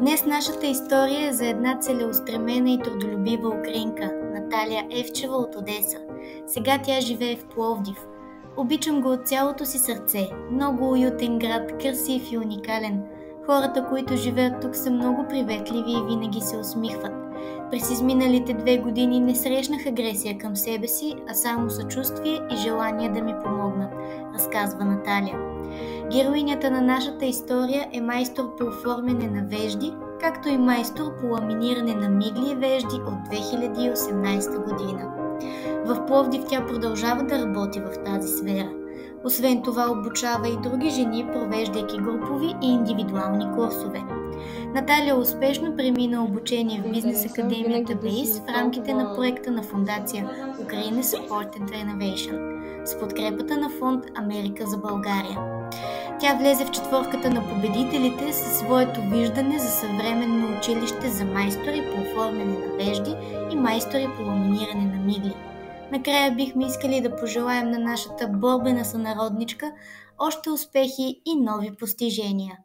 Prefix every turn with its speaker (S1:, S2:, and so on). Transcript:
S1: Днес нашата история е за една целеустремена и трудолюбива украинка, Наталия Евчева от Одеса. Сега тя живее в Пловдив. Обичам го от цялото си сърце. Много уютен град, красив и уникален. Хората, които живеят тук, са много приветливи и винаги се усмихват. През изминалите 2 години не срещнах агресия към себе си, а само съчувствие и желание да ми помогнат, разказва Наталия. Героинята на нашата история е майстор по оформяне на вежди, както и майстор по ламиниране на мигли и вежди от 2018 година. В Пловдив тя продължава да работи в тази сфера. Освен това обучава и други жени, провеждайки групови и индивидуални курсове. Наталия успешно премина обучение в бизнес академията БЕИС в рамките на проекта на фондация Ukraine Support and Renovation с подкрепата на фонд Америка за България. Тя влезе в четворката на победителите със своето виждане за съвременно училище за майстори по оформяне на вежди и майстори по ламиниране на мигли. Накрая бихме искали да пожелаем на нашата борбена сънародничка още успехи и нови постижения.